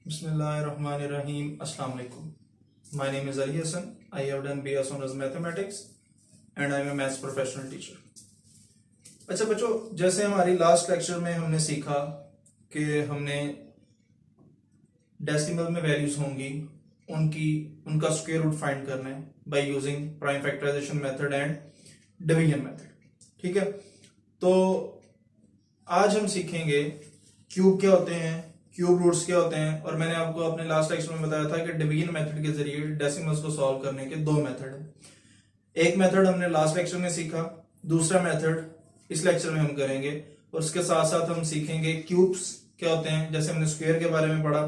Bismillahirrahmanirrahim. Assalamu alaikum. My name is Ali Hassan. I have done BS Honors Mathematics and I am a maths professional teacher. अच्छा बच्चों, जैसे हमारी last lecture में हमने सीखा कि हमने डेसिमल में वैल्यूज होंगी उनका स्क्वायर रूट फाइंड करना है by using prime factorisation method and division method. ठीक है, तो आज हम सीखेंगे क्यूब क्या होते हैं, क्यूब रूट्स क्या होते हैं, और मैंने आपको अपने लास्ट लेक्चर में बताया था कि डिवीजन मेथड के जरिए डेसिमल्स को सॉल्व करने के दो मेथड हैं. एक मेथड हमने लास्ट लेक्चर में सीखा, दूसरा मेथड इस लेक्चर में हम करेंगे, और उसके साथ साथ हम सीखेंगे क्यूब्स क्या होते हैं. जैसे हमने स्क्वायर के बारे में पढ़ा,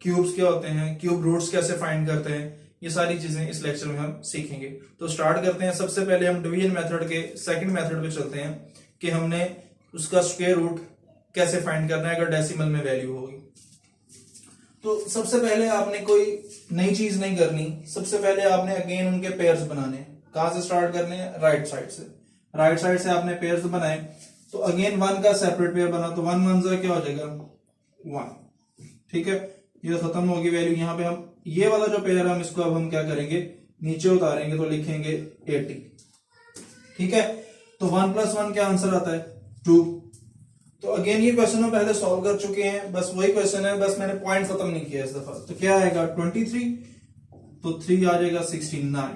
क्यूब्स क्या होते हैं, क्यूब रूट्स कैसे फाइंड करते हैं, ये सारी चीजें इस लेक्चर में हम सीखेंगे. तो स्टार्ट करते हैं. सबसे पहले हम डिवीजन मेथड के सेकंड मेथड पे चलते हैं कि हमने उसका स्क्वायर रूट कैसे फाइंड करना है अगर डेसिमल में वैल्यू होगी. तो सबसे पहले आपने कोई नई चीज नहीं करनी, सबसे पहले आपने अगेन उनके पेयर्स बनाने. कहां से स्टार्ट करने हैं? राइट साइड से. राइट साइड से आपने पेयर्स बनाए तो अगेन वन का सेपरेट पेयर बना, तो वन वन जा क्या हो जाएगा? वन. ठीक है, ये खत्म होगी वैल्यू. यहाँ पे हम ये वाला जो पेयर है हम इसको अब हम क्या करेंगे, नीचे उतारेंगे तो लिखेंगे 80. ठीक है, तो 1 + 1 क्या आंसर आता है? 2. तो अगेन ये क्वेश्चन हम पहले सॉल्व कर चुके हैं, बस वही क्वेश्चन है, बस मैंने पॉइंट खत्म नहीं किया इस दफा. तो क्या आएगा? 23, तो 3 आ जाएगा 69.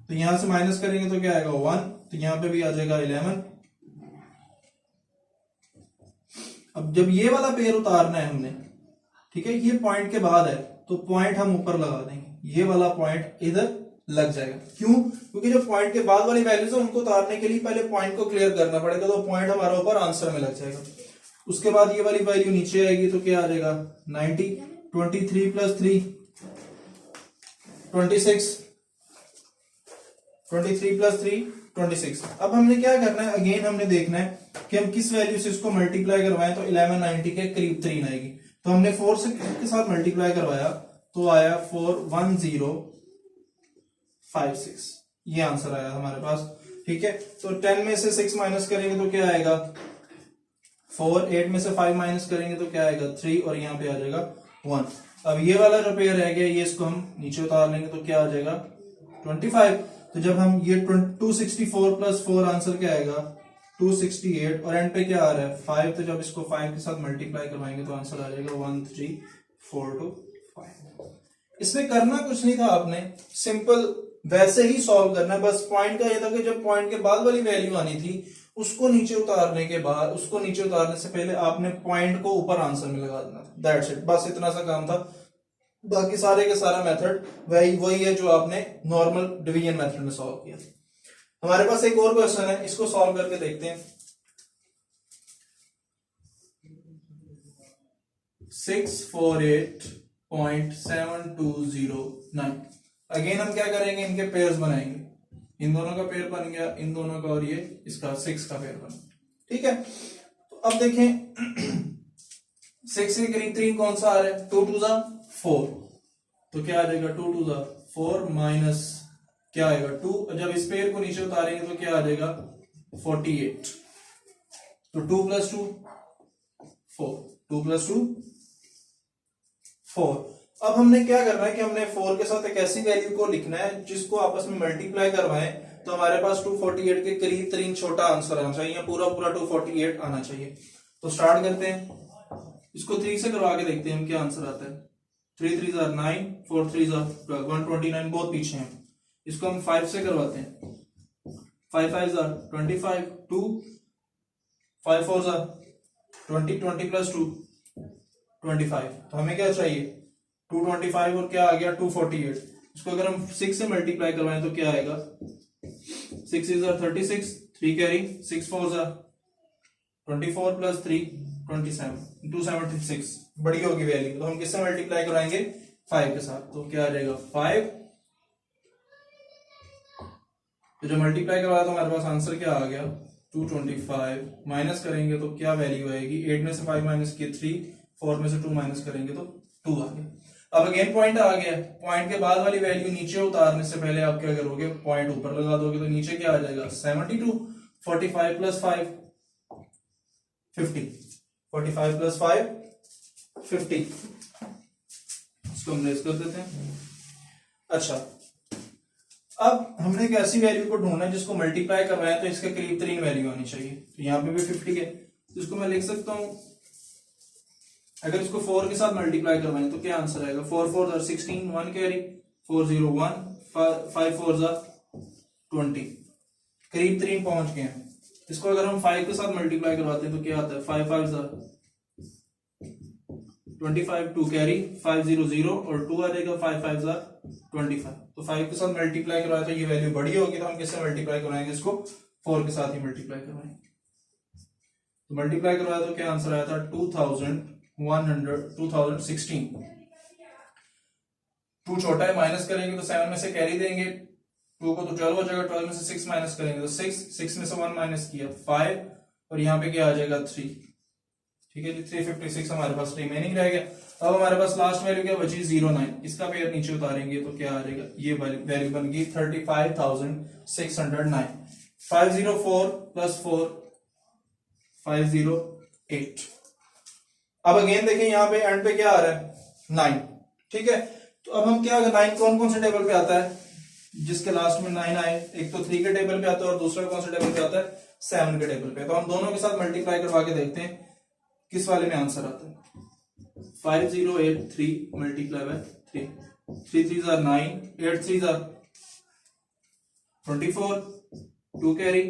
तो यहां से माइनस करेंगे तो क्या आएगा? 1. तो यहां पे भी आ जाएगा 11. अब जब ये वाला पेयर उतारना है हमने, ठीक है, ये पॉइंट के बाद है तो पॉइंट हम ऊपर लगा देंगे, ये वाला पॉइंट इधर लग जाएगा. क्यों? क्योंकि जो पॉइंट के बाद वाली वैल्यूज है उनको उतारने के लिए पहले पॉइंट को क्लियर करना पड़ेगा, तो पॉइंट हमारा ऊपर आंसर में लग जाएगा. उसके बाद ये वाली वैल्यू नीचे आएगी तो क्या आ जाएगा? 90. 23 + 3 26. 23 + 3 26. अब हमने क्या करना है, अगेन हमने देखना है कि हम किस वैल्यू से इसको मल्टीप्लाई करवाएं तो 1190 के करीब 3 आएगी. तो हमने 4 से के साथ मल्टीप्लाई करवाया तो आया 41056. ये आंसर आया हमारे पास. ठीक है, तो 10 में से 6 माइनस करेंगे तो क्या आएगा? 4. 8 में से 5 माइनस करेंगे तो क्या आएगा? 3. और यहाँ पे आ जाएगा 1. अब ये वाला जो पेयर रह गया ये इसको हम नीचे उतार लेंगे तो क्या आ जाएगा? 25. तो जब हम ये 264 + 4 आंसर क्या आएगा? 268. और एंड पे क्या आ रहा है? 5. तो जब इसको 5 के साथ मल्टीप्लाई करवाएंगे तो आंसर आ जाएगा 1342. इसमें करना कुछ नहीं था, आपने सिंपल वैसे ही सॉल्व करना है. बस पॉइंट का ये था कि जब पॉइंट के बाद वाली वैल्यू आनी थी उसको नीचे उतारने के बाद, उसको नीचे उतारने से पहले आपने पॉइंट को ऊपर आंसर में लगा देना था. दैट्स इट, बस इतना सा काम था. बाकी सारे के सारा मेथड वही है जो आपने नॉर्मल डिवीजन मेथड में सॉल्व किया. हमारे पास एक और क्वेश्चन है, इसको सॉल्व करके देखते हैं. 648.7209. अगेन हम क्या करेंगे, इनके पेयर्स बनाएंगे. इन दोनों का पेयर बन गया, इन दोनों का, और ये इसका 6 का पेयर बन. ठीक है, तो अब देखें 6 के करीब 3 कौन सा आ रहा है? 2 2 4. तो क्या आ जाएगा? 2 2 4 माइनस क्या आएगा? 2. जब इस पेयर को नीचे उतारेंगे तो क्या आ जाएगा? 48. तो 2 + 2 4. 2 + 2 4. अब हमने क्या करना है कि हमने 4 के साथ एक ऐसी वैल्यू को लिखना है जिसको आपस में मल्टीप्लाई करवाएं तो हमारे पास 248 के करीब 3 छोटा आंसर आना चाहिए, पूरा 248 आना चाहिए. तो स्टार्ट करते हैं, इसको 3 से करवा के देखते हैं हम क्या आंसर आता है. 3 3 9, 4 3 12, 129 बहुत पीछे हैं. इसको हम 5 से करवाते हैं. 5 5 25, 2 5 4 20, 20 + 2 25. तो हमें क्या चाहिए? 225 और क्या आ गया? 248. इसको अगर हम 6 से मल्टीप्लाई करवाएं तो क्या आएगा? 6 is 36, 3 कैरी, 6 4 24 + 3 27, 276. बड़ी होगी वैल्यू, तो हम किससे मल्टीप्लाई कराएंगे? 5 के साथ. तो क्या आ जाएगा? 5. तो जब मल्टीप्लाई करवाया तो हमारे पास आंसर क्या आ गया? 225. माइनस करेंगे तो क्या वैल्यू आएगी? 8 में से 5 माइनस किए 3, 4 में से 2 माइनस करेंगे तो 2 आ गया. अब अगेन पॉइंट आ गया. पॉइंट के बाद वाली वैल्यू नीचे उतारने से पहले आप क्या करोगे? पॉइंट ऊपर लगा दोगे. तो नीचे क्या आ जाएगा? 72. 45 + 5 50. 45 + 5 50, इसको हम रेज कर देते हैं। अच्छा, अब हमने एक ऐसी वैल्यू को ढूंढना है जिसको मल्टीप्लाई कर रहे हैं तो इसके करीब तरीन वैल्यू आनी चाहिए। तो यहाँ पे भी 50 है, तो इसको मैं लिख सकता हूं, अगर इसको 4 के साथ मल्टीप्लाई करवाएं तो क्या आंसर आएगा? 4 4 are 16, 1 कैरी, 4 0 1, 5 4 are 20, करीब तरीन पहुंच गए हैं। इसको अगर हम 5 के साथ मल्टीप्लाई करवाते हैं तो क्या आता है? 5 5 are 25, 2 कैरी, 5 0 0 और 2 आ जाएगा, 5 5 are 25। तो 5 के साथ मल्टीप्लाई करवाए तो ये वैल्यू बड़ी होगी, तो हम किससे मल्टीप्लाई करवाएंगे? इसको 4 के साथ ही मल्टीप्लाई करवाएंगे। तो मल्टीप्लाई करवाया तो क्या आंसर आया था? 2016। 2 छोटा है, माइनस करेंगे तो 7 में से कैरी देंगे 2 को तो 12 हो जाएगा, 12 में से 6 माइनस करेंगे तो 6 में से 1 माइनस किया 5, और यहाँ पे क्या आ जाएगा? 3। ठीक है जी, 356 हमारे पास रिमेनिंग रह गया। अब हमारे पास लास्ट वैल्यू क्या बची? 09। इसका पेयर नीचे उतारेंगे तो क्या आ जाएगा? ये वैल्यू बन गई 35,609। 504 प्लस 4 508। अब अगेन देखें यहाँ पे एंड पे क्या आ रहा है? 9। ठीक है, तो अब हम क्या, 9 कौन कौन से टेबल पे आता है जिसके लास्ट में 9 आए? एक तो 3 के टेबल पे आता है और दूसरा कौन से टेबल पे आता है? 7 के टेबल पे। तो हम दोनों के साथ मल्टीप्लाई करवा के देखते हैं किस वाले में आंसर आता है। 5083 multiply by 3, 3 3s are 9, 8 3s are 24, 2 carry,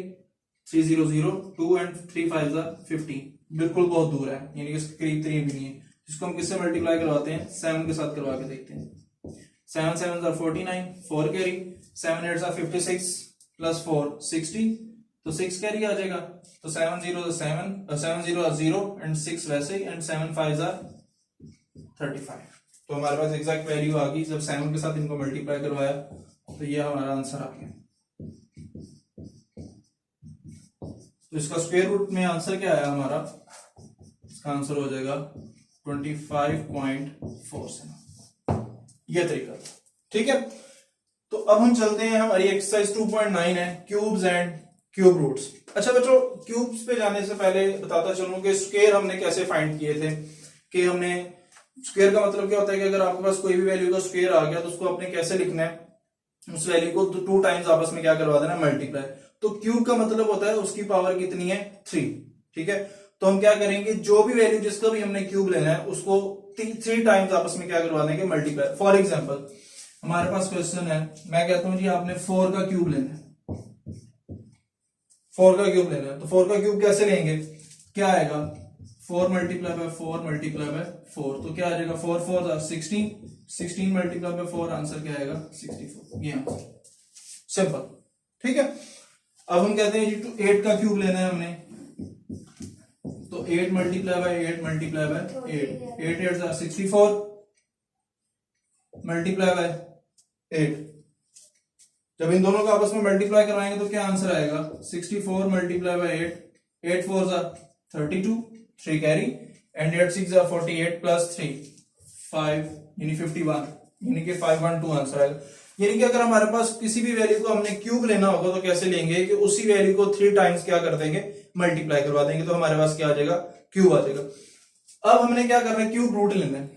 3 0 0, 2 and 3 5s are 15। बिल्कुल बहुत दूर है, यानी कि इसके करीब तरीब भी नहीं है। इसको हम किससे मल्टीप्लाई करवाते हैं? 7 के साथ करवा के देखते हैं। 7 7s are 49, 4 carry, 7 8s are 56 plus 4 60, तो 6 कैरी आ जाएगा। तो 7 0 7, 7 0 0 एंड 6 वैसे ही, एंड 7 5s are 35। तो हमारे पास एग्जैक्ट वैल्यू आ गई जब 7 के साथ इनको मल्टीप्लाई करवाया, तो ये हमारा आंसर आ गया। तो इसका स्क्वायर रूट में आंसर क्या आया हमारा? इसका आंसर हो जाएगा 25.47। ये तरीका था। ठीक है, तो अब हम चलते हैं, हमारी एक्सरसाइज 2.9 है, क्यूब्स एंड क्यूब रूट्स। अच्छा बच्चों, क्यूब्स पे जाने से पहले बताता चलूं कि स्क्वायर हमने कैसे फाइंड किए थे। कि हमने स्क्वायर का मतलब क्या होता है कि अगर आपके पास कोई भी वैल्यू का स्क्वायर आ गया तो उसको आपने कैसे लिखना है? उस वैल्यू को 2 टाइम्स आपस में क्या करवा देना? मल्टीप्लाई। तो क्यूब का मतलब होता है उसकी पावर कितनी है? 3। ठीक है, तो हम क्या करेंगे, जो भी वैल्यू जिसका भी हमने क्यूब लेना है उसको 3 टाइम्स आपस में क्या करवा देंगे? मल्टीप्लाई। फॉर एग्जाम्पल हमारे पास क्वेश्चन है, मैं कहता हूं जी आपने 4 का क्यूब लेना है, 4 का क्यूब लेना है। तो 4 का क्यूब कैसे लेंगे? क्या आएगा? 4 मल्टीप्लाई बाय 4 मल्टीप्लाई बाय 4, तो क्या आ जाएगा? 4 4 16, 16 मल्टीप्लाई बाय 4, आंसर क्या आएगा? 64। ये आंसर सिंपल। ठीक है, अब हम कहते हैं जी 8 का क्यूब लेना है हमने, तो 8 multiply by 8 multiply by 8, 8 8 64 multiply by 8। जब इन दोनों को आपस में मल्टीप्लाई कराएंगे तो क्या आंसर आएगा? 64 multiply by 8, 8 4 32, 3 carry, and 8 6 48 plus 3 5 यानी 51, यानी कि 512 आंसर आएगा। यानी कि अगर हमारे पास किसी भी वैल्यू को हमने क्यूब लेना होगा तो कैसे लेंगे कि उसी वैल्यू को 3 टाइम्स क्या कर देंगे? मल्टीप्लाई करवा देंगे, तो हमारे पास क्या आ जाएगा? क्यूब आ जाएगा। अब हमने क्या करना है? क्यूब रूट लेना है।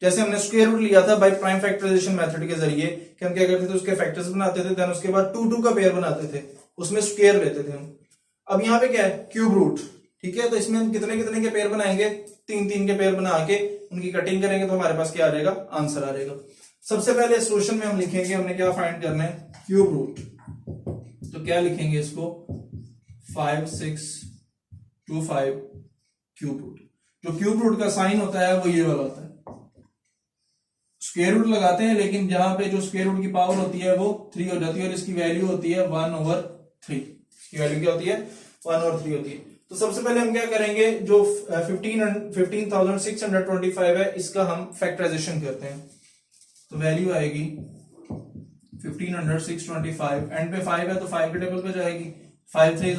जैसे हमने स्क्वायर रूट लिया था बाय प्राइम फैक्टराइजेशन मेथड के जरिए, कि हम क्या करते थे? उसके फैक्टर्स बनाते थे, देन उसके बाद 2 2 का पेयर बनाते थे, उसमें स्क्वायर लेते थे हम। अब यहाँ पे क्या है? Cube root. ठीक है, तो इसमें हम कितने कितने के पेयर बनाएंगे? 3 3 के पेयर बना के उनकी कटिंग करेंगे तो हमारे पास क्या आ जाएगा? आंसर आ जाएगा। सबसे पहले सोल्यूशन में हम लिखेंगे, हमने क्या फाइंड करना है? Cube root. तो क्या लिखेंगे इसको? 5 6 2 5 क्यूब रूट। जो क्यूब रूट का साइन होता है वो ये वाला होता है, स्क्वायर रूट लगाते हैं, लेकिन जहां पे जो स्क्वायर रूट की पावर होती है वो 3 हो जाती है, और इसकी वैल्यू होती है 1/3। इसकी वैल्यू क्या होती है? 1/3 होती है। तो सबसे पहले हम क्या करेंगे, जो 15,625 है इसका हम फैक्टराइजेशन करते हैं। तो वैल्यू आएगी 15,625, एंड पे 5 है तो 5 के टेबल पे जाएगी। 5 3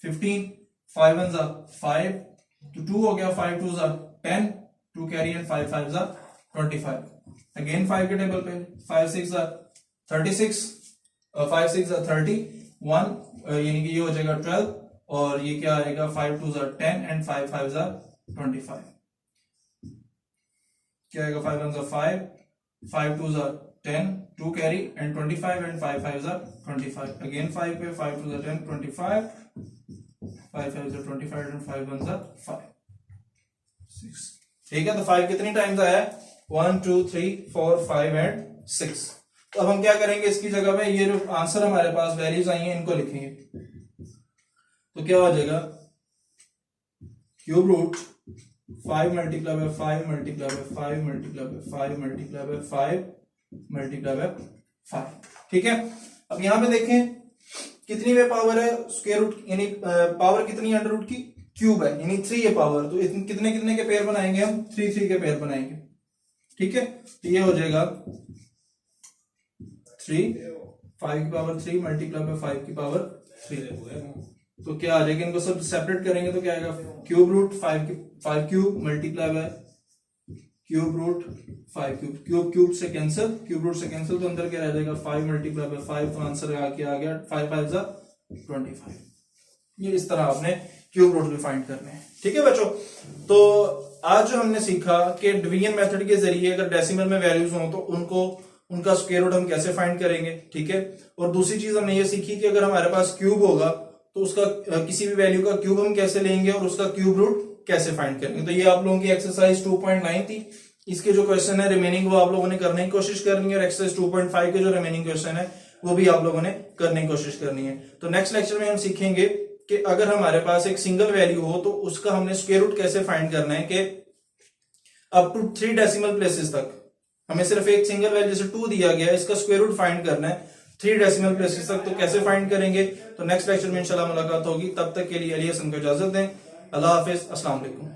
15, 5 1 5, तो 2 हो गया, 5 2 10, 2 कैरी, एंड 5 5 25। अगेन 5 के टेबल पे, 5 6 36, 5 6 31, यानी कि ये हो जाएगा 12, और ये क्या आएगा? 5 2 10 एंड 5 5 25। क्या आएगा 5 1 5, 5 2 10, 2 कैरी एंड 25 एंड 5 5 25, अगेन 5 पे 5 2 10 25, 5 5 25 एंड 5 1 5 6। ठीक है, तो 5 कितनी टाइम्स आया? 1 2 3 4 5 एंड 6। तो अब हम क्या करेंगे, इसकी जगह पे ये जो आंसर हमारे पास वैल्यूज आई हैं इनको लिखेंगे। तो क्या हो जाएगा, cube root 5 multiply by 5 multiply by 5 multiply by 5 multiply by 5 multiply by 5। ठीक है, अब यहां पे देखें कितनी वे पावर है स्क्वायर रूट, यानी पावर कितनी अंडर रूट की, क्यूब है, यानी 3 है पावर। तो कितने कितने के पेयर बनाएंगे हम, 3 3 के पेयर बनाएंगे। ठीक है, तो ये हो जाएगा 3 5 की पावर 3 मल्टीप्लाई बाय 5 की पावर 3। तो क्या आ जाएगा, इनको सब सेपरेट करेंगे तो क्या आएगा, cube root 5 cube multiply by cube root 5 cube, cube cube से कैंसिल, क्यूब रूट से कैंसिल, तो अंदर क्या रह जाएगा 5 मल्टीप्लाई बाय 5, तो आंसर आ गया 5 5 25। ये इस तरह आपने क्यूब रूट भी फाइंड करने हैं। ठीक है बच्चों, तो आज जो हमने सीखा कि डिवीजन मेथड के जरिए अगर डेसिमल में वैल्यूज हो तो उनका स्क्वायर रूट हम कैसे फाइंड करेंगे। ठीक है, और दूसरी चीज हमने ये सीखी कि अगर हमारे पास क्यूब होगा तो उसका किसी भी वैल्यू का क्यूब हम कैसे लेंगे और उसका क्यूब रूट कैसे फाइंड करेंगे। तो ये आप लोगों की एक्सरसाइज 2.9 थी। इसके जो क्वेश्चन है रिमेनिंग वो आप लोगों ने करने की कोशिश करनी है, और एक्सरसाइज 2.5 के जो रिमेनिंग क्वेश्चन है वो भी आप लोगों ने करने की कोशिश करनी है। तो नेक्स्ट लेक्चर में हम सीखेंगे कि अगर हमारे पास एक सिंगल वैल्यू हो तो उसका हमने स्क्वायर रूट कैसे फाइंड करना है, कि अप टू 3 डेसिमल प्लेसेस तक हमें सिर्फ एक सिंगल वैल्यू जैसे 2 दिया गया, इसका स्क्वायर रूट फाइंड करना है 3 डेसिमल प्लेसेस तक, तो कैसे फाइंड करेंगे। तो नेक्स्ट लेक्चर में इंशाल्लाह मुलाकात होगी, तब तक के लिए अली हसन को इजाजत दें। अल्लाह हाफिज, अस्सलाम वालेकुम।